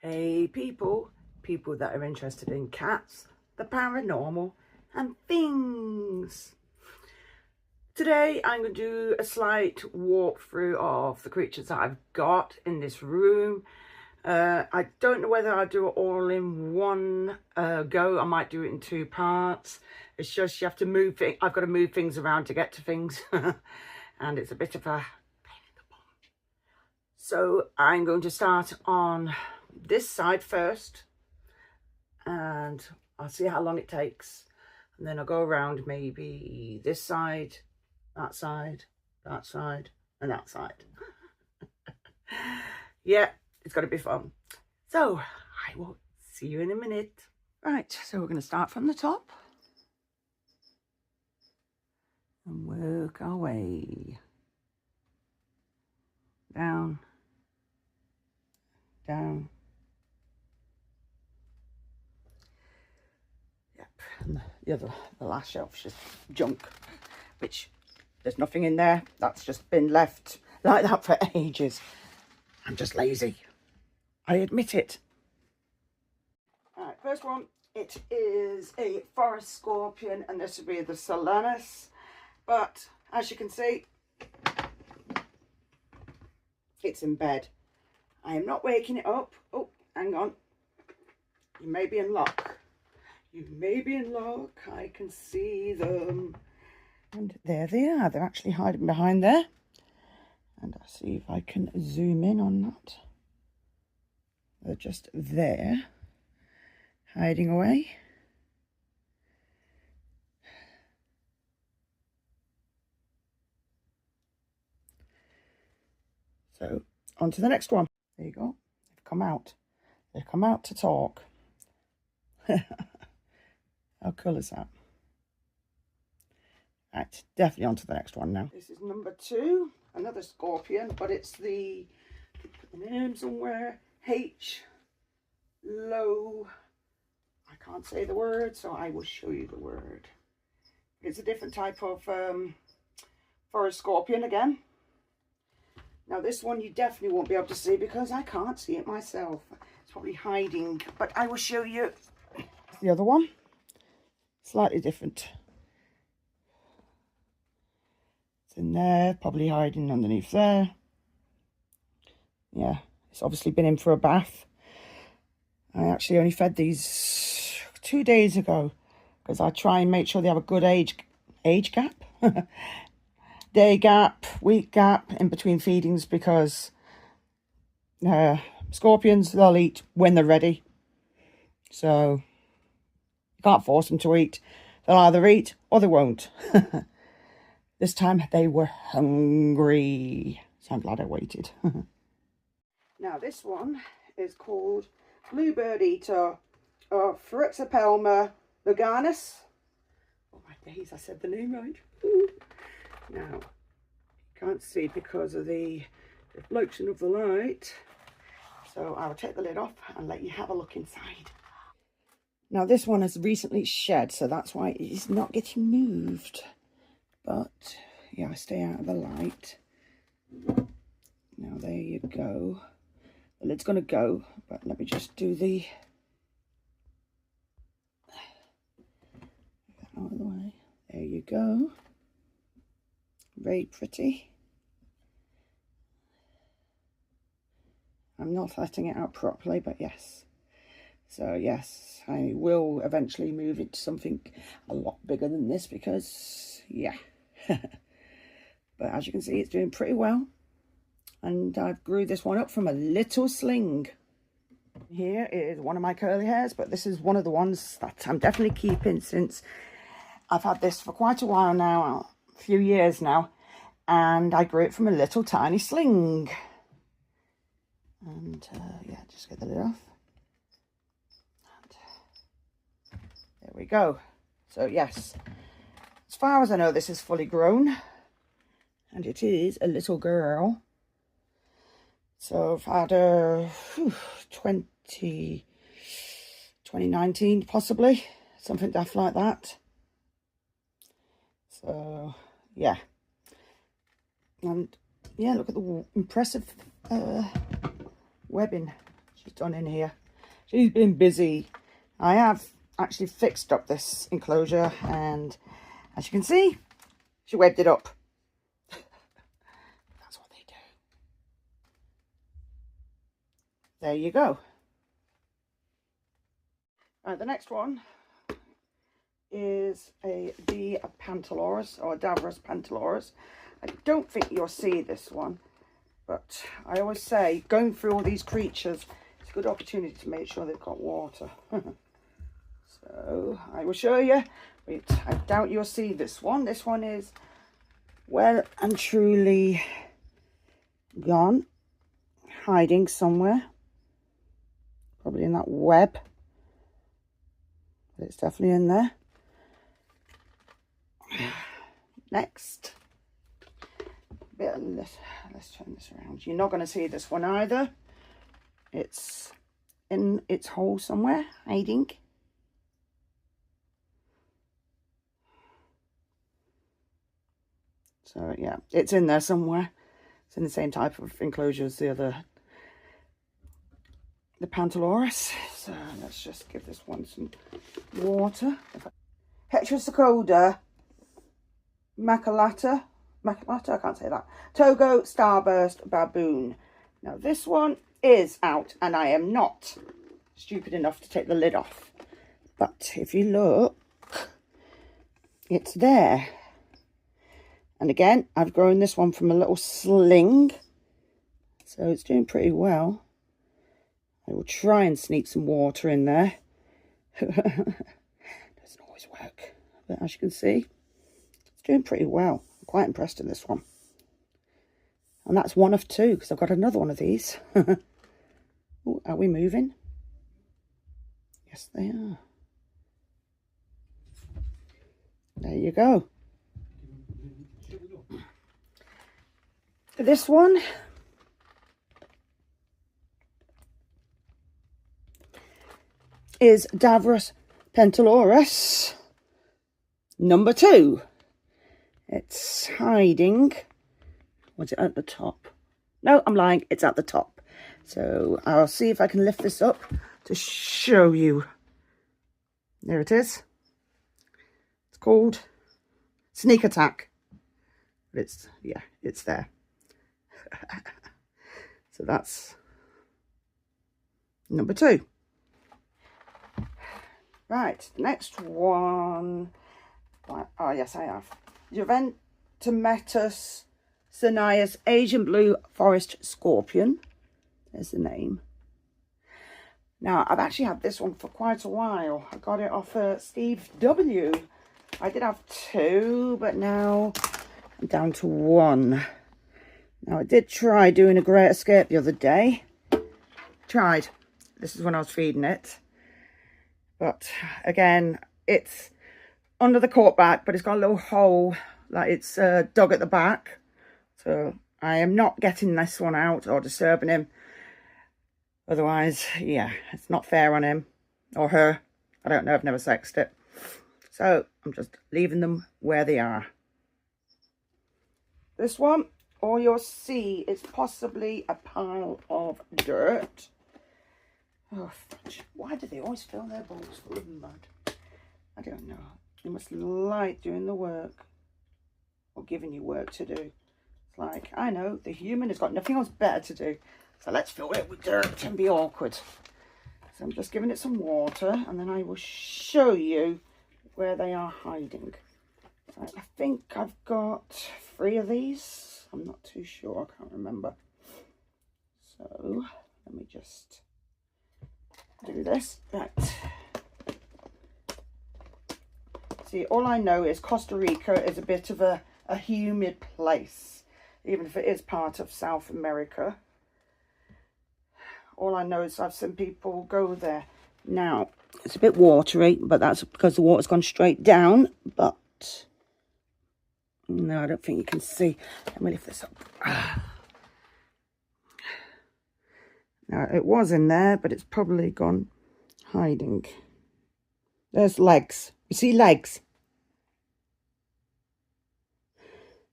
Hey people that are interested in cats, the paranormal and things. Today I'm going to do a slight walkthrough of the creatures that I've got in this room. I don't know whether I'll do it all in one go. I might do it in two parts. It's just you have to move things. I've got to move things around to get to things. And it's a bit of a pain in the bum. So I'm going to start on this side first, and I'll see how long it takes, and then I'll go around maybe this side, that side, that side, and that side. Yeah, it's going to be fun. So I will see you in a minute. Right, so we're going to start from the top and work our way down, down. And the last shelf's just junk, which there's nothing in there. That's just been left like that for ages. I'm just lazy. I admit it. All right, first one. It is a forest scorpion, and this would be the Solanus. But as you can see, it's in bed. I am not waking it up. Oh, hang on. You may be in luck. You may be in luck. I can see them. And there they are. They're actually hiding behind there. And I'll see if I can zoom in on that. They're just there, hiding away. So, on to the next one. There you go. They've come out. They've come out to talk. How cool is that? Right, definitely on to the next one now. This is number 2, another scorpion, but it's the, put the name somewhere, H. Low. I can't say the word, so I will show you the word. It's a different type of forest scorpion again. Now this one you definitely won't be able to see because I can't see it myself. It's probably hiding, but I will show you the other one. Slightly different. It's in there, probably hiding underneath there. Yeah, it's obviously been in for a bath. I actually only fed these 2 days ago because I try and make sure they have a good age gap. Day gap, week gap in between feedings, because scorpions, they'll eat when they're ready. So you can't force them to eat. They'll either eat or they won't. This time they were hungry. So I'm glad I waited. Now this one is called Bluebird Eater or Phrixopelma veganus. Oh my days, I said the name right. Ooh. Now, you can't see because of the reflection of the light. So I will take the lid off and let you have a look inside. Now this one has recently shed, so that's why it is not getting moved. But yeah, stay out of the light. Now there you go. The lid's going to go, but let me just do the out of the way. There you go. Very pretty. I'm not letting it out properly, but yes. So yes, I will eventually move it to something a lot bigger than this because, yeah. But as you can see, it's doing pretty well. And I've grew this one up from a little sling. Here is one of my curly hairs, but this is one of the ones that I'm definitely keeping since I've had this for quite a while now, a few years now. And I grew it from a little tiny sling. And yeah, just get the lid off. And there we go. So yes, as far as I know, this is fully grown. And it is a little girl. So I've had a 2019 possibly, something daft like that. So yeah, and yeah, look at the impressive webbing. she's done in here. She's been busy. I have actually fixed up this enclosure, and as you can see, she webbed it up. That's what they do. There you go. Right, the next one is a D. Pantaloris, or Davros Pantaloris. I don't think you'll see this one, but I always say going through all these creatures, it's a good opportunity to make sure they've got water. So I will show you. Wait, I doubt you'll see this one. This one is well and truly gone, hiding somewhere, probably in that web, but it's definitely in there. Next, let's turn this around. You're not going to see this one either. It's in its hole somewhere, hiding. So yeah, it's in there somewhere. It's in the same type of enclosure as the Pantaloris. So let's just give this one some water. Heterosacoda Macalata, I can't say that. Togo Starburst Baboon. Now this one is out, and I am not stupid enough to take the lid off. But if you look, it's there. And again, I've grown this one from a little sling, so it's doing pretty well. I will try and sneak some water in there. Doesn't always work, but as you can see, it's doing pretty well. I'm quite impressed in this one. And that's one of two, because I've got another one of these. Ooh, are we moving? Yes, they are. There you go. This one is Davros Pantaloris number 2. It's hiding. Was it at the top? No, I'm lying. It's at the top. So I'll see if I can lift this up to show you. There it is. It's called Sneak Attack. But it's, yeah, it's there. So that's number 2. Right, next one. Oh, yes, I have. Juventometus Sinias Asian Blue Forest Scorpion. There's the name. Now, I've actually had this one for quite a while. I got it off Steve W. I did have 2, but now I'm down to 1. Now, I did try doing a Great Escape the other day. Tried. This is when I was feeding it. But, again, it's under the cork back, but it's got a little hole, like it's dug at the back. So, I am not getting this one out or disturbing him. Otherwise, yeah, it's not fair on him or her. I don't know, I've never sexed it. So, I'm just leaving them where they are. This one, all you'll see is possibly a pile of dirt. Oh, fudge. Why do they always fill their bowls full of mud? I don't know. You must like doing the work or giving you work to do. It's like, I know, the human has got nothing else better to do. So let's fill it with dirt and be awkward. So I'm just giving it some water, and then I will show you where they are hiding. So I think I've got 3 of these. I'm not too sure, I can't remember. So let me just do this. Right. See, all I know is Costa Rica is a bit of a humid place, even if it is part of South America. All I know is I've seen people go there. Now, it's a bit watery, but that's because the water's gone straight down. But, no, I don't think you can see. Let me lift this up. Now, it was in there, but it's probably gone hiding. There's legs. You see legs?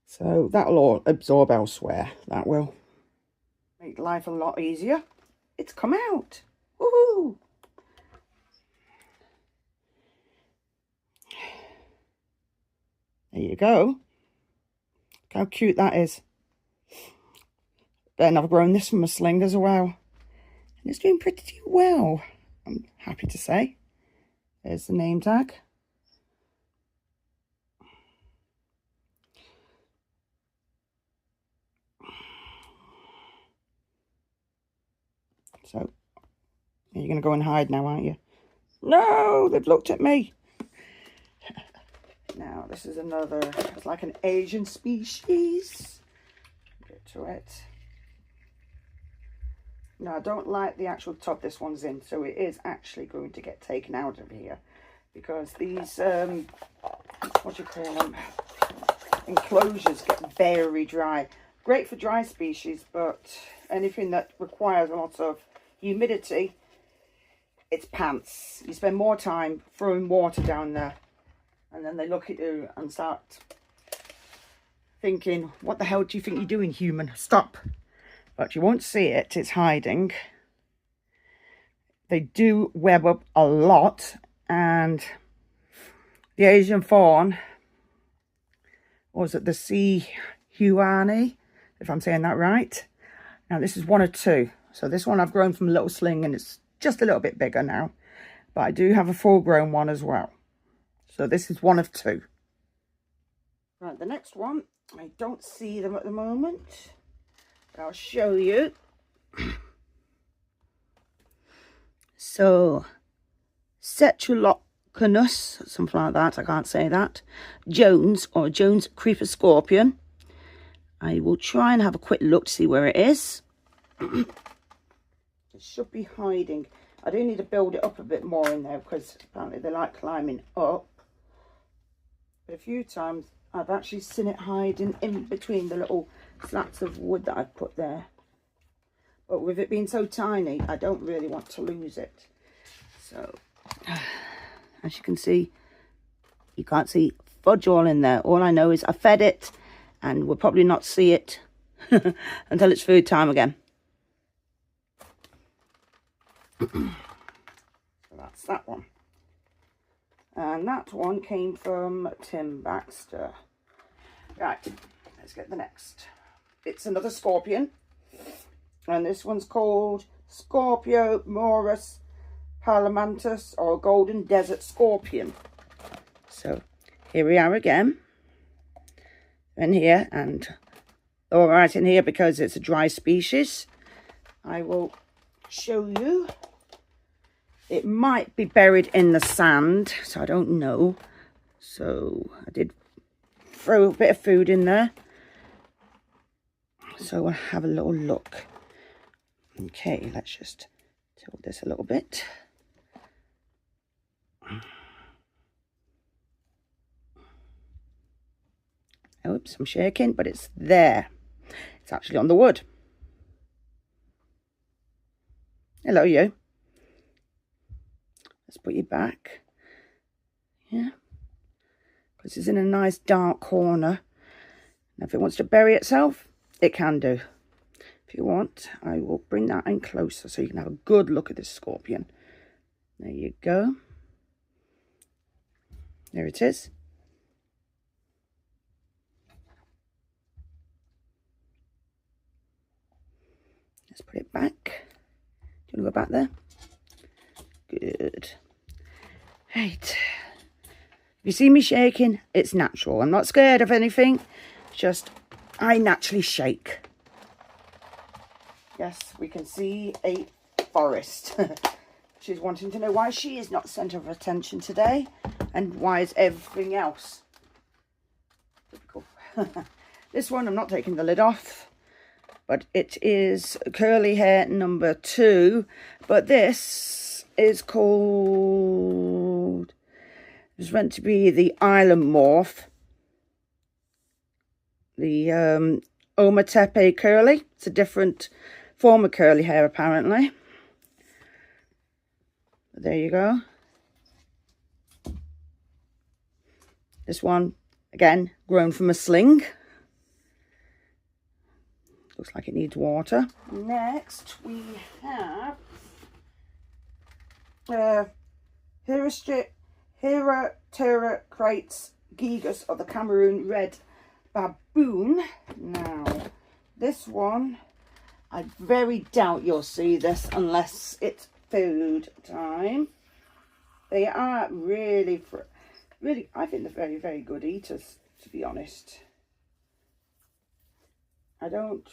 So that'll all absorb elsewhere. That will make life a lot easier. it's come out. Woohoo! There you go. Look how cute that is. Then I've grown this from a sling as well. And it's doing pretty well, I'm happy to say. There's the name tag. So, you're going to go and hide now, aren't you? No, they've looked at me. Now, this is another, it's like an Asian species. Get to it. No, I don't like the actual top this one's in, so it is actually going to get taken out of here. Because these, what do you call them, enclosures get very dry. Great for dry species, but anything that requires a lot of humidity, it's pants. You spend more time throwing water down there, and then they look at you and start thinking, what the hell do you think you're doing, human? Stop. But you won't see it, it's hiding. They do web up a lot, and the Asian fawn, or is it the sea huani, if I'm saying that right? Now this is one or two. So this one I've grown from a little sling and it's just a little bit bigger now. But I do have a full grown one as well. So this is one of two. Right, the next one, I don't see them at the moment. But I'll show you. So, Cetulocanus, something like that, I can't say that. Jones, or Jones Creeper Scorpion. I will try and have a quick look to see where it is. It should be hiding. I do need to build it up a bit more in there because apparently they like climbing up. But a few times I've actually seen it hiding in between the little slats of wood that I've put there. But with it being so tiny, I don't really want to lose it. So, as you can see, you can't see fudge all in there. All I know is I fed it and we'll probably not see it until it's food time again. So that's that one. And that one came from Tim Baxter. Right, let's get the next. It's another scorpion. And this one's called Scorpiomorus palamantus, or golden desert scorpion. So here we are again. In here, and all right in here because it's a dry species. I will show you. It might be buried in the sand, so I don't know. So I did throw a bit of food in there. So we'll have a little look. Okay, let's just tilt this a little bit. Oops, I'm shaking, but it's there. It's actually on the wood. Hello, you. Let's put you back. Yeah. Because it's in a nice dark corner. Now, if it wants to bury itself, it can do. If you want, I will bring that in closer so you can have a good look at this scorpion. There you go. There it is. Let's put it back. Do you want to go back there? Good. Right. If you see me shaking, it's natural. I'm not scared of anything. Just, I naturally shake. Yes, we can see a forest. She's wanting to know why she is not centre of attention today. And why is everything else? Typical. This one, I'm not taking the lid off. But it is curly hair number 2. But this is called... It's meant to be the island morph. The Ometepe curly. It's a different form of curly hair, apparently. But there you go. This one, again, grown from a sling. Looks like it needs water. Next, we have Hira crates gigas of the Cameroon red baboon. Now, this one, I very doubt you'll see this unless it's food time. They are really, I think they're very, very good eaters, to be honest. I don't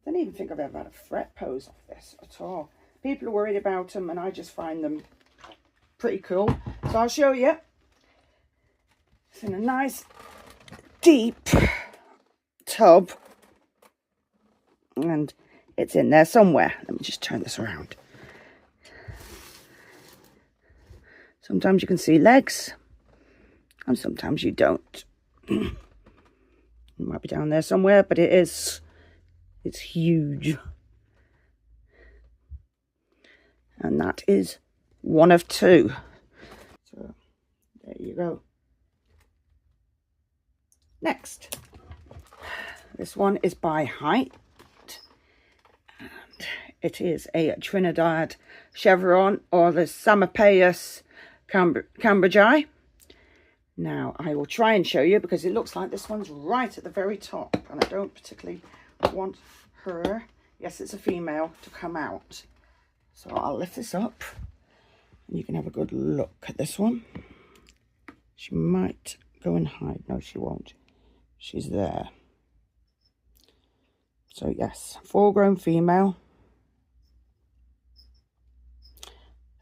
even think I've ever had a fret pose off this at all. People are worried about them, and I just find them pretty cool. So I'll show you. It's in a nice deep tub, and it's in there somewhere. Let me just turn this around. Sometimes you can see legs, and sometimes you don't. It might be down there somewhere, but it's huge. And that is one of two. So there you go. Next, this one is by height, and it is a Trinidad chevron, or the Samapeus cambridgei. Now I will try and show you, because it looks like this one's right at the very top, and I don't particularly want her, yes it's a female, to come out. So I'll lift this up and you can have a good look at this one. She might go and hide. No, she won't. She's there. So yes, full-grown female.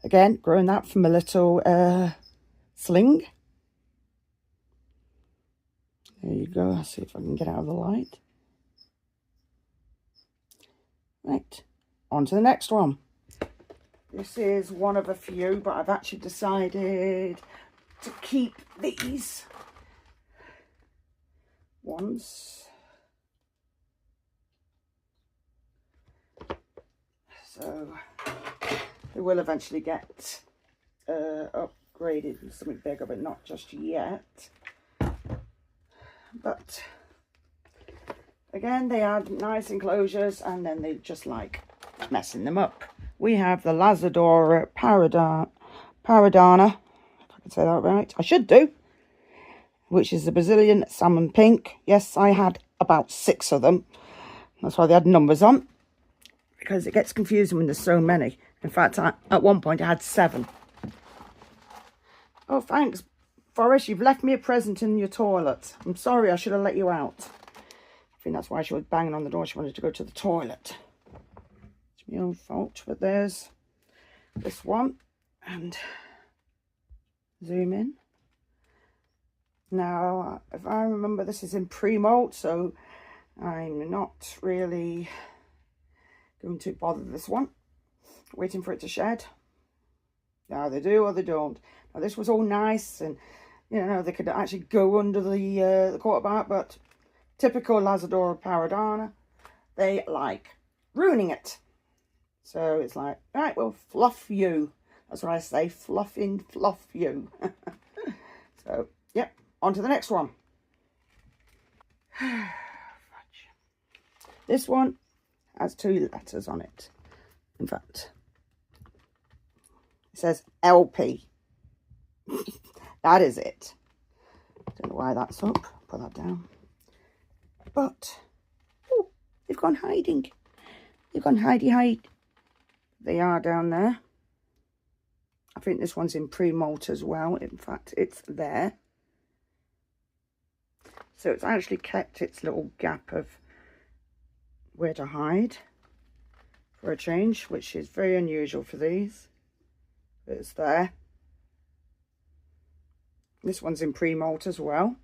Again, growing that from a little sling. There you go. I'll see if I can get out of the light. Right, on to the next one. This is one of a few, but I've actually decided to keep these ones. So they will eventually get upgraded to something bigger, but not just yet. But again, they are nice enclosures, and then they just like messing them up. We have the Lazadora Paradana, if I can say that right. I should do. Which is the Brazilian salmon pink. Yes, I had about 6 of them. That's why they had numbers on, because it gets confusing when there's so many. In fact, at one point I had 7. Oh, thanks, Forrest. You've left me a present in your toilet. I'm sorry, I should have let you out. I think that's why she was banging on the door. She wanted to go to the toilet. It's my own fault. But there's this one. And zoom in. Now, if I remember, this is in pre-molt, so I'm not really going to bother this one. Waiting for it to shed. Now they do or they don't. Now this was all nice, and you know they could actually go under the quarterback, but typical Lazadora Paradana, they like ruining it. So it's like, right, well, fluff you. That's what I say, fluff you. So, yep, on to the next one. This one has 2 letters on it. In fact, it says LP. That is it. Don't know why that's up. Put that down. But, oh, they've gone hiding. They've gone hide. They are down there. I think this one's in pre-molt as well. In fact, it's there. So it's actually kept its little gap of where to hide for a change, which is very unusual for these. It's there. This one's in pre-molt as well.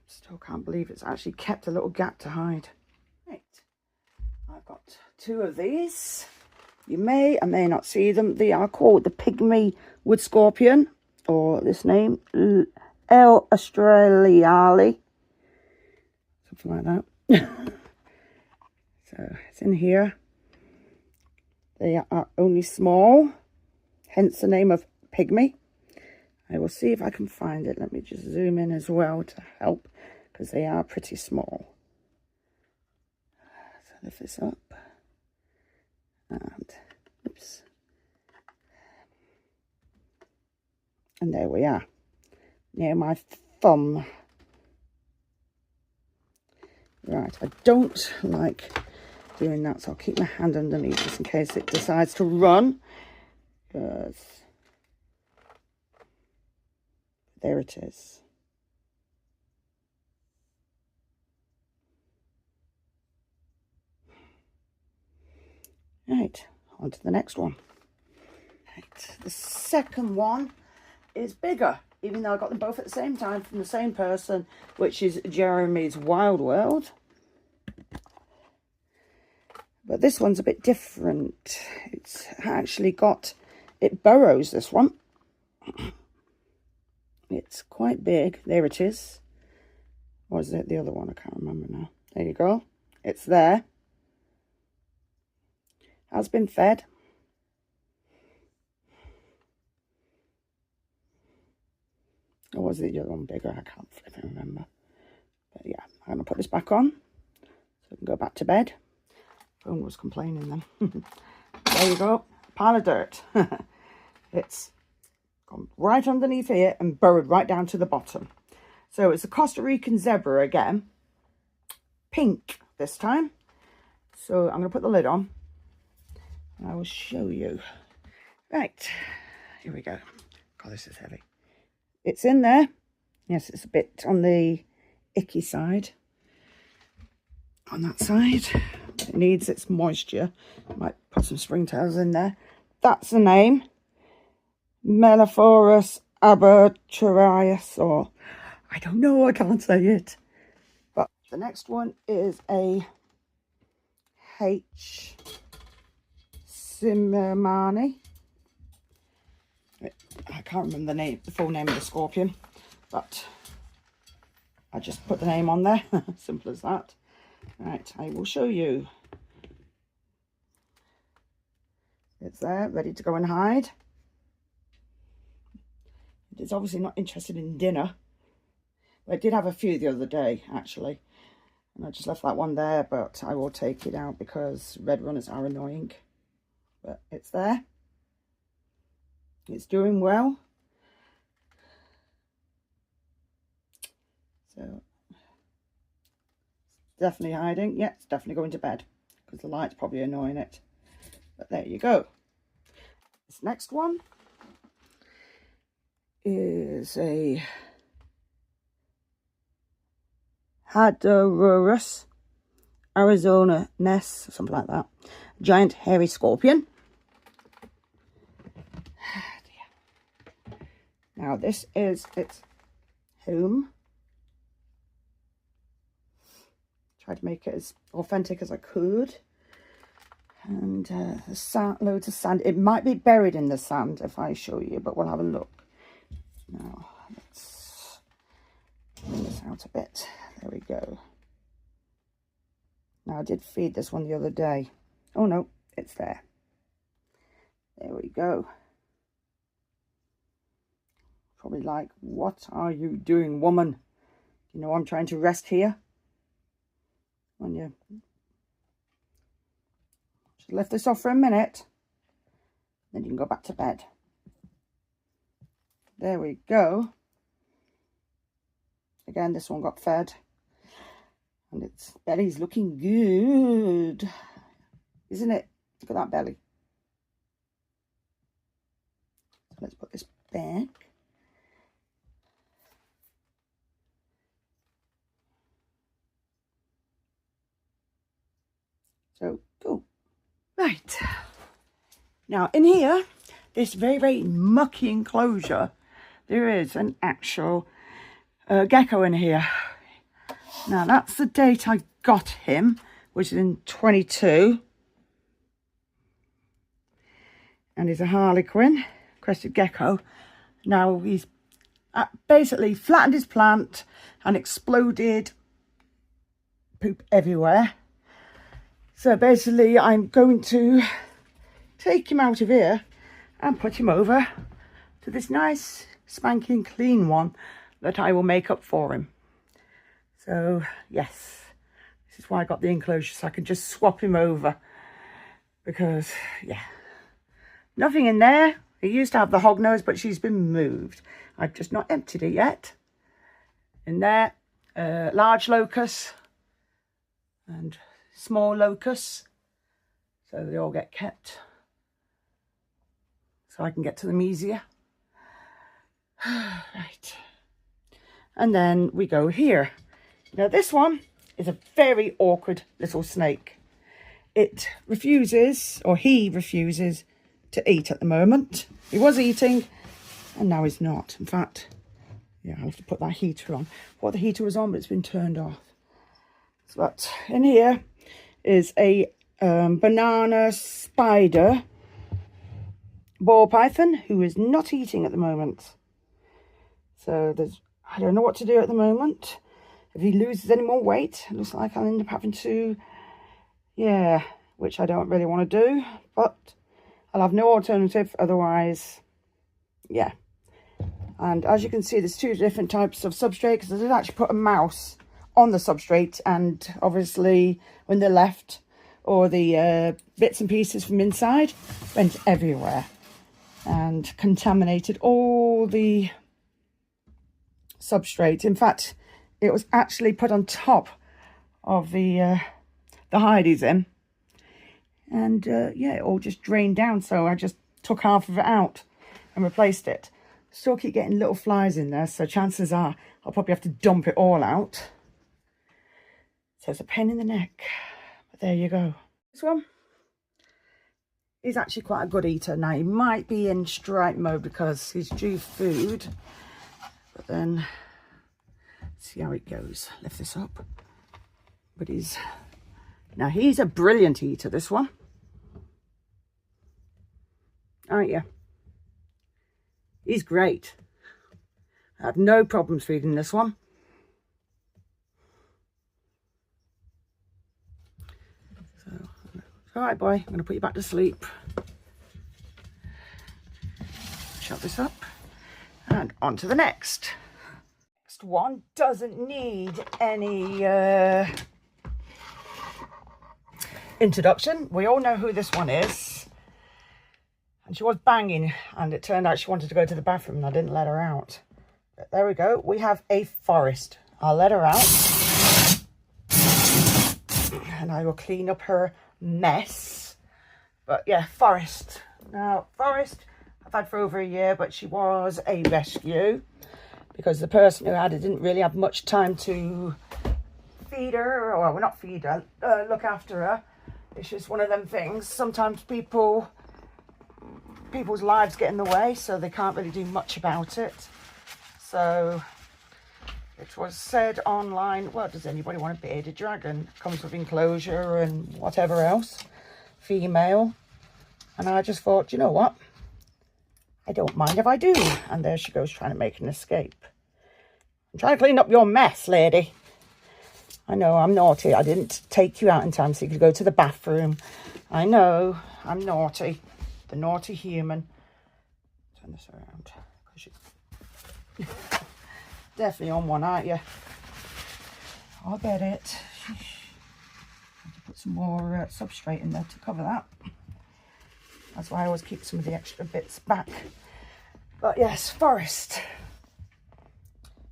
Still can't believe it's actually kept a little gap to hide. Right, I've got 2 of these. You may or may not see them. They are called the Pygmy Wood Scorpion, or this name, L. Australiale. Something like that. So it's in here. They are only small, hence the name of Pygmy. I will see if I can find it. Let me just zoom in as well to help, because they are pretty small. lift this up. And, oops. And there we are, near my thumb. Right, I don't like doing that, so I'll keep my hand underneath just in case it decides to run. Because there it is. Right, on to the next one. Right, the second one is bigger, even though I got them both at the same time from the same person, which is Jeremy's Wild World. But this one's a bit different. It's actually got, it burrows, this one. It's quite big. There it is. Or is it the other one? I can't remember now. There you go. It's there. Has been fed. Or was it the other one bigger? I can't flipping remember. But yeah, I'm going to put this back on so I can go back to bed. Phone was complaining then. There you go. Pile of dirt. It's gone right underneath here and burrowed right down to the bottom. So it's a Costa Rican zebra again. Pink this time. So I'm going to put the lid on. And I will show you. Right. Here we go. God, this is heavy. It's in there. Yes, it's a bit on the icky side. On that side. It needs its moisture. Might put some springtails in there. That's the name. Melliphorus arbitrarius, or I don't know, I can't say it. But the next one is a H. Simmermani. I can't remember the full name of the scorpion, but I just put the name on there. Simple as that. Right, I will show you. It's there, ready to go and hide. It is obviously not interested in dinner. I did have a few the other day, actually. And I just left that one there, but I will take it out because red runners are annoying. But it's there. It's doing well. So, it's definitely hiding. Yeah, it's definitely going to bed because the light's probably annoying it. But there you go. This next one is a Hadorurus Arizona Ness, something like that. Giant hairy scorpion. Now this is its home. Tried to make it as authentic as I could. And the sand, loads of sand. It might be buried in the sand if I show you, but we'll have a look. Now, let's bring this out a bit. There we go. Now, I did feed this one the other day. Oh, no, it's there. There we go. Probably like, what are you doing, woman? You know I'm trying to rest here? On you. Just lift this off for a minute. Then you can go back to bed. There we go. Again, this one got fed. And its belly's looking good. Isn't it? Look at that belly. So let's put this back. So, cool. Right. Now, in here, this very, very mucky enclosure, there is an actual gecko in here. Now, that's the date I got him, which is in 22. And he's a harlequin, crested gecko. Now, he's basically flattened his plant and exploded poop everywhere. So basically, I'm going to take him out of here and put him over to this nice spanking clean one that I will make up for him. So yes, This is why I got the enclosure, so I can just swap him over. Because, yeah, nothing in there. He used to have the hog nose, but she's been moved. I've just not emptied it yet. In there, large locust and small locust. So they all get kept. So I can get to them easier. Right. And then we go here. Now this one is a very awkward little snake. It refuses, or he refuses, to eat at the moment. He was eating and now he's not. In fact, yeah, I'll have to put that heater on. What the heater was on, but it's been turned off. But in here is a banana spider ball python who is not eating at the moment. So I don't know what to do at the moment. If he loses any more weight, it looks like I'll end up having to, yeah, which I don't really want to do, but I'll have no alternative otherwise. Yeah. And as you can see, there's two different types of substrate, because I did actually put a mouse on the substrate, and obviously when they're left, or the bits and pieces from inside went everywhere and contaminated all the substrate. In fact, it was actually put on top of the hide he's in, and yeah, it all just drained down. So I just took half of it out and replaced it. Still keep getting little flies in there, so chances are I'll probably have to dump it all out. So it's a pain in the neck, but there you go. This one, he's actually quite a good eater. Now he might be in strike mode because he's due food, but then see how it goes. Lift this up. But he's a brilliant eater, this one, aren't you? He's great. I have no problems feeding this one. So, all right, boy, I'm going to put you back to sleep. Shut this up. And on to the next. Next one doesn't need any introduction. We all know who this one is. And she was banging, and it turned out she wanted to go to the bathroom and I didn't let her out. But there we go. We have a Forest. I'll let her out. And I will clean up her mess. But yeah, Forest. Now, Forest I've had for over a year, but she was a rescue because the person who had it didn't really have much time to feed her, or well, not feed her, look after her. It's just one of them things. Sometimes people's lives get in the way, so they can't really do much about it. So it was said online, well, does anybody want a bearded dragon? Comes with enclosure and whatever else, female. And I just thought, you know what, I don't mind if I do. And there she goes, trying to make an escape. I'm trying to clean up your mess, lady. I know I'm naughty. I didn't take you out in time so you could go to the bathroom. I know I'm naughty. The naughty human. Turn this around. Definitely on one, aren't you? I'll get it. I have to put some more substrate in there to cover that. That's why I always keep some of the extra bits back. But yes, Forest.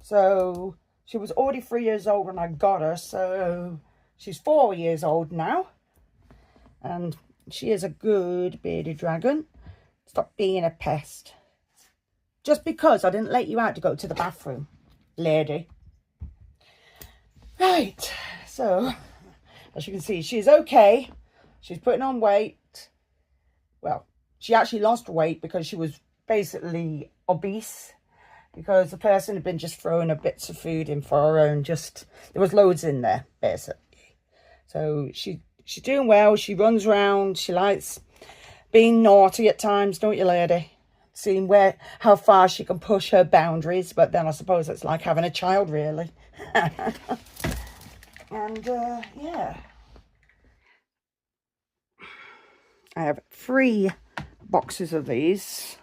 So she was already 3 years old when I got her, so she's 4 years old now. And she is a good bearded dragon. Stop being a pest. Just because I didn't let you out to go to the bathroom, lady. Right, so as you can see, she's okay. She's putting on weight. Well, she actually lost weight because she was basically obese, because the person had been just throwing her bits of food in for her, and just there was loads in there basically. So she's doing well. She runs around. She likes being naughty at times, don't you, lady? Seeing how far she can push her boundaries. But then I suppose it's like having a child, really. And yeah, I have 3 boxes of these.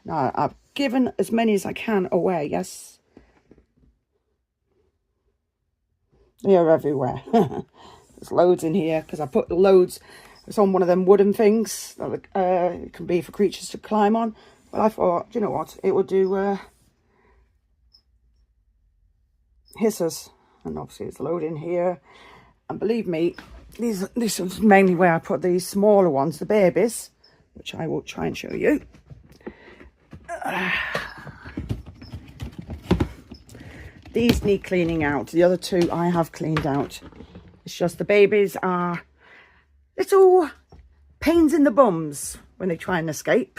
Now I've given as many as I can away. Yes, they're everywhere. There's loads in here because I put loads. It's on one of them wooden things that it can be for creatures to climb on. But I thought, do you know what? It would do hissers. And obviously there's a load in here. And believe me, this is mainly where I put these smaller ones, the babies, which I will try and show you. These need cleaning out. The other two I have cleaned out. It's just the babies are little pains in the bums when they try and escape.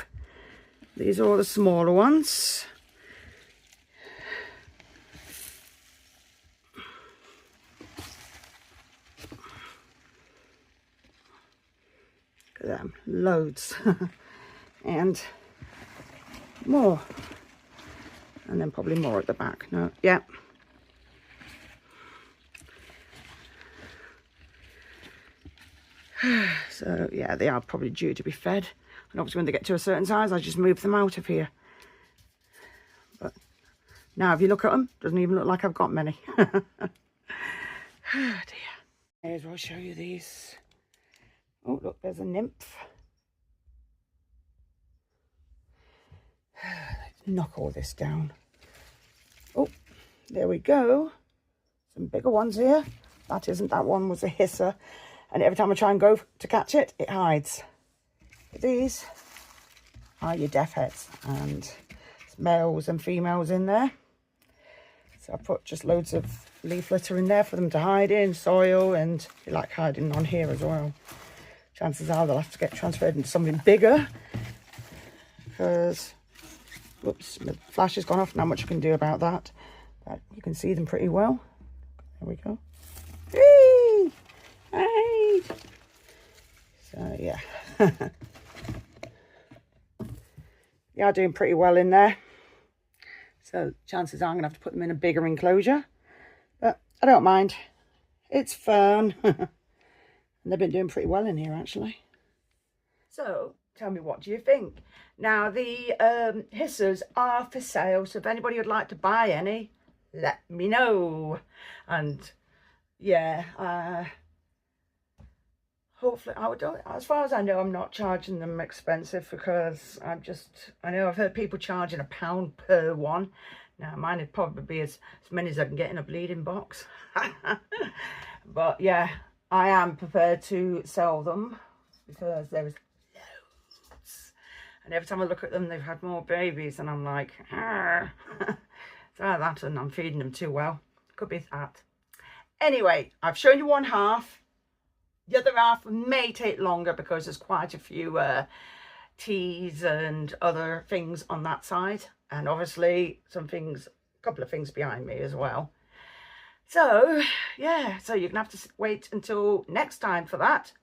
These are all the smaller ones. Look at them, loads. And more. And then probably more at the back. No, yeah. So yeah, they are probably due to be fed. And obviously when they get to a certain size, I just move them out of here. But now if you look at them, doesn't even look like I've got many. Oh dear. May as well show you these. Oh look, there's a nymph. Knock all this down. Oh, there we go. Some bigger ones here. That one was a hisser. And every time I try and go to catch it, it hides. But these are your death heads. And there's males and females in there. So I put just loads of leaf litter in there for them to hide in, soil, and they like hiding on here as well. Chances are they'll have to get transferred into something bigger. Because, whoops, the flash has gone off. Not much I can do about that. But you can see them pretty well. There we go. Whee! Right. So yeah. They are doing pretty well in there. So chances are I'm going to have to put them in a bigger enclosure. But I don't mind. It's fun. And they've been doing pretty well in here actually. So tell me, what do you think? Now the hissers are for sale. So if anybody would like to buy any, let me know. And yeah, hopefully, as far as I know, I'm not charging them expensive because I know I've heard people charging £1 per one. Now, mine would probably be as many as I can get in a bleeding box. But yeah, I am prepared to sell them because there is loads. And every time I look at them, they've had more babies and I'm like, ah. It's either that and I'm feeding them too well. Could be that. Anyway, I've shown you one half. The other half may take longer because there's quite a few teas and other things on that side. And obviously a couple of things behind me as well. So, yeah, so you're going to have to wait until next time for that.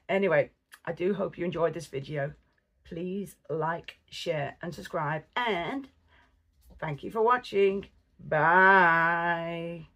Anyway, I do hope you enjoyed this video. Please like, share and subscribe. And thank you for watching. Bye.